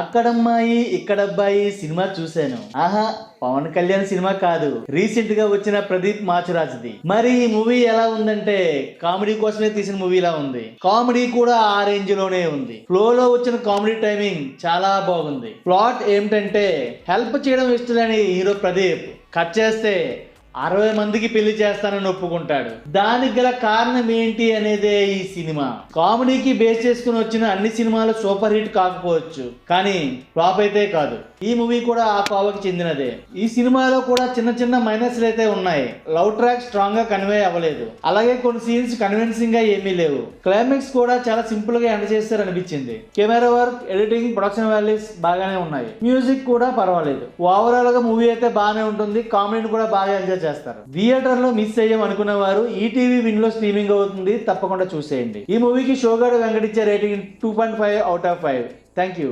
అక్కడమ్మాయి ఇక్కడబ్బాయి cinema చూశాను. ఆహా, Pawan Kalyan cinema కాదు, రీసెంట్ గా వచ్చిన ప్రదీప్ మాచురాజ్ది. మరి ఈ మూవీ ఎలా ఉందంటే కామెడీ కోసమే తీసిన మూవీలా ఉంది. కామెడీ కూడా ఆ రేంజ్ లోనే ఉంది. ఫ్లో లో వచ్చిన కామెడీ టైమింగ్ చాలా బాగుంది. ప్లాట్ ఏమిటంటే హెల్ప్ చేయడం ఇష్టం లేని హీరో ప్రదీప్ కట్ చేస్తే 60 మందికి పెళ్లి చేస్తానని ఒప్పుకుంటాడు. దానికి గల కారణం ఏంటి అనేదే ఈ సినిమా. కామెడీకి బేస్ చేసుకుని వచ్చిన అన్ని సినిమాలు సూపర్ హిట్ కాకపోవచ్చు, కానీ ఫ్లాప్ అయితే కాదు. ఈ మూవీ కూడా ఆ కోవకి చెందినదే. ఈ సినిమాలో కూడా చిన్న చిన్న మైనస్లు అయితే ఉన్నాయి. లవ్ ట్రాక్ స్ట్రాంగ్ గా కన్వే అవ్వలేదు. అలాగే కొన్ని సీన్స్ కన్విన్సింగ్ గా ఏమీ లేవు. క్లైమాక్స్ కూడా చాలా సింపుల్ గా ఎండ్ చేస్తారు అనిపించింది. Camera work, editing, production values బాగానే ఉన్నాయి. మ్యూజిక్ కూడా పర్వాలేదు. ఓవరాల్ గా మూవీ అయితే బాగానే ఉంటుంది. కామెడీని కూడా బాగా ఎంజాయ్ చేస్తారు. థియేటర్ లో మిస్ అయ్యాం అనుకున్న వారు ఈటీవీ విన్ లో స్ట్రీమింగ్ అవుతుంది, తప్పకుండా చూసేయండి. ఈ మూవీకి షోగాడు వెంకటిచ్చే rating 2.5 out of 5. Thank you.